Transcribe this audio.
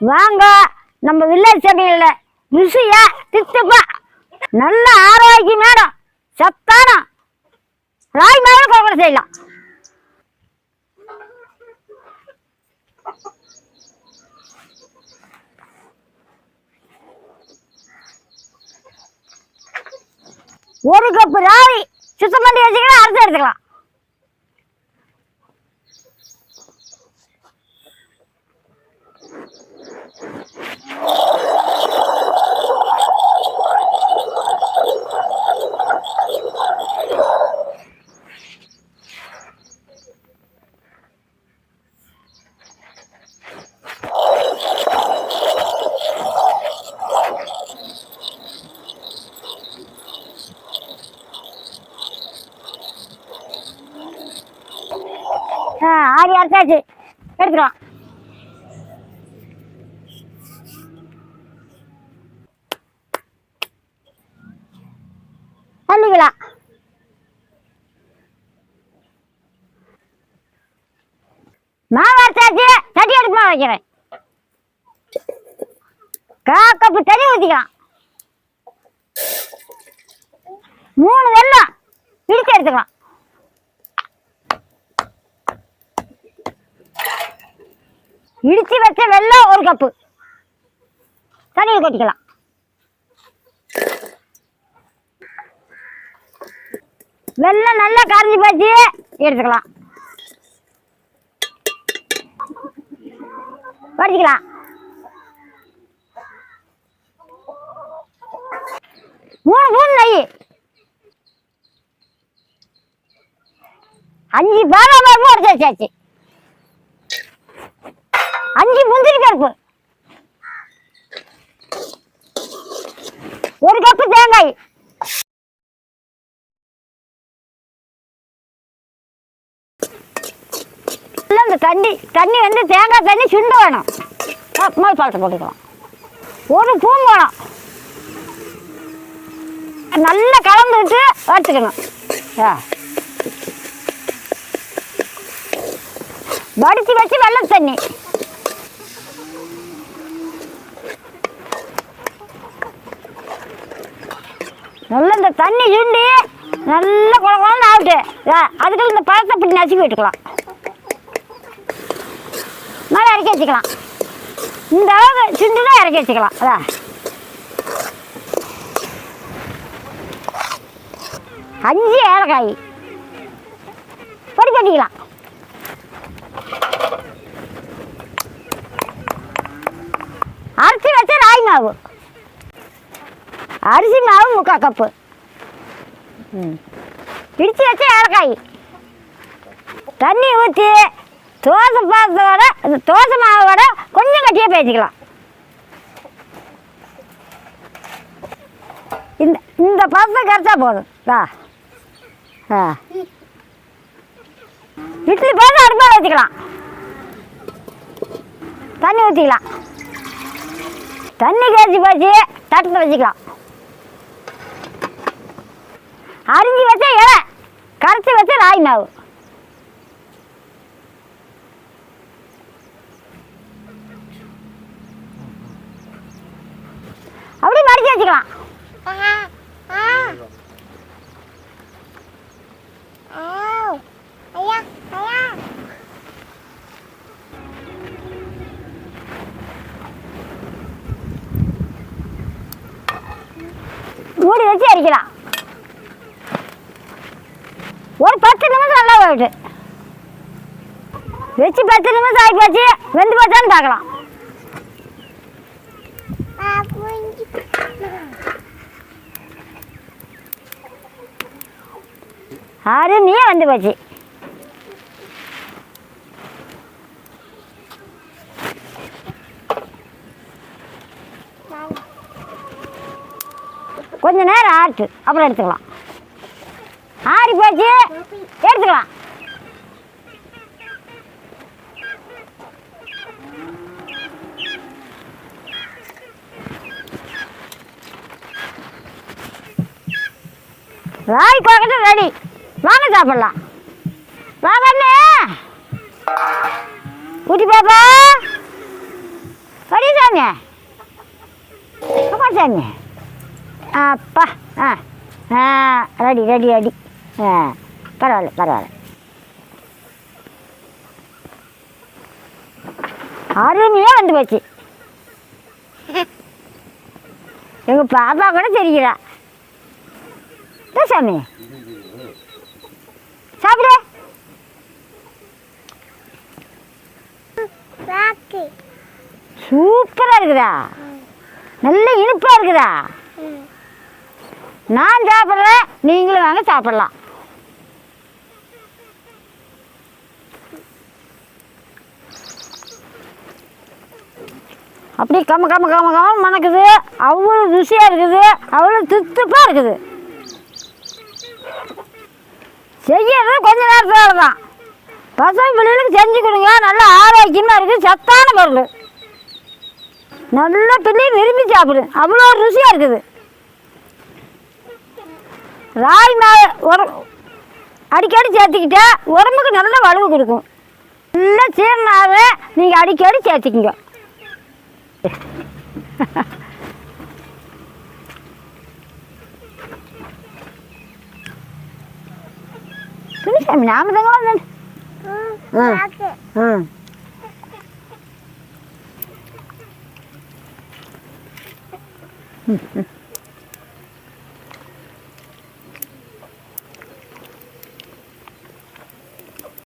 வாங்க நம்ம வில்லேஜ் சமையல்ல ருசியா தித்துப்பா நல்ல ஆரோக்கியமான சத்தான ராய் மாவு கோகரை செய்யலாம். ஒரு கப்பு ராய் சுத்தம் பண்ணி வச்சுக்கலாம், அரைச்சு எடுத்துக்கலாம். ஆடி அரைச்சாச்சு, எடுத்துக்கலாம். தள்ளிக்கலாம். மாவு அரைச்சாச்சு, தட்டி அடுப்புமா வைக்கிறேன். கப்பு தண்ணி ஊற்றிக்கலாம். 3 வெல்லம் இடிச்சு எடுத்துக்கலாம். இடிச்சு வச்ச வெல்லம் 1 கப்பு தண்ணியை கொட்டிக்கலாம். வெல்லம் நல்லா கரைஞ்சி போச்சு, எடுத்துக்கலாம். வடிச்சுக்கலாம். 3 ஸ்பூன் நெய், 5 பாதாம் பருப்பு உடைச்சு வச்சாச்சு, 5 முந்திரி பருப்பு, 1 கப்பு தேங்காய், இந்த தண்ணி வந்து தேங்காய் தண்ணி சுண்டு வேணும். மாதிரி பழத்தை போட்டுக்கலாம். 1 பூங்கோணம் நல்லா கலந்து விட்டு வறுத்துக்கணும். வடிச்சு வச்சு வெள்ளம் தண்ணி நல்லா இந்த தண்ணி சுண்டி நல்லா குழந்தை ஆகிட்டு அதுக்குள்ள இந்த பழத்தை பிடி நசுக்கி விட்டுக்கலாம். நல்லா இறக்கி வச்சுக்கலாம். இந்த அளவுக்கு சுண்டுதான் இறக்கி வச்சுக்கலாம். அதான் 5 ஏலக்காய் பொடி பண்ணிக்கலாம். அரிசி வச்ச ராய் மாவு, அரிசி மாவு 3/4 கப்பு, இடிச்சு வச்ச ஏலக்காய், தண்ணி ஊற்றி தோசை பாத்தோட தோசை மாவோட கொஞ்சம் கட்டியாக பேசிக்கலாம். இந்த பாத்திரம் கரைச்சா போதும். இட்லி பாத்திரம் அடுப்பாக வச்சுக்கலாம். தண்ணி ஊற்றிக்கலாம். தண்ணி கரைச்சி போச்சு, தட்டத்தை வச்சுக்கலாம். அரிஞ்சி வச்ச இலை, கரைச்சி வச்ச ராய் மாவு, அப்படி மடிச்சு வச்சுக்கலாம். மூடி வச்சு அரிக்கலாம். ஒரு 10 நிமிஷம் நல்லா போயிட்டு வச்சு 10 நிமிஷம் ஆகி போச்சு. வெந்து போச்சான்னு பார்க்கலாம். அருமையா வந்து போச்சு. கொஞ்ச நேரம் ஆட்டு அப்புறம் எடுத்துக்கலாம். ஆறி போச்சு, எடுத்துக்கலாம். ராய் கோகரை ரெடி. வாங்க சாப்பிடலாம். வாங்க ஊட்டி பாப்பா, சாமி ஆமாம் சாமி அப்பா ஆ ஆ ரெடி ரெடி ரெடி ஆ பரவாயில்ல பரவாயில்ல அருமையாக வந்து போச்சு எங்கள் பாப்பா கூட தெரிகிறா சாமி சாப்பிடு சூப்பராக இருக்குதா நல்ல இனிப்பாக இருக்குதா நான் சாப்பிட்றேன் நீங்களும் வாங்க சாப்பிட்லாம் அப்படி கம்ம கம்ம கம்ம கம்ம மணக்குது அவ்வளோ ருசியாக இருக்குது அவ்வளோ திருப்திப்பாக இருக்குது செய்யறது கொஞ்ச நேரத்தில் தான் பசங்க பிள்ளைகளுக்கு செஞ்சு கொடுங்க நல்லா ஆரோக்கியமாக இருக்குது சத்தான பொருள் நல்லா பிள்ளைங்க விரும்பி சாப்பிடு அவ்வளோ ருசியாக இருக்குது ராகி மாவு அடிக்கடி சேர்த்துக்கிட்டா உடம்புக்கு நல்ல வலுவு கொடுக்கும் நல்லா சீரணாவே நீங்கள் அடிக்கடி சேர்த்துக்கிங்க சாமி நாம தாங்க ம்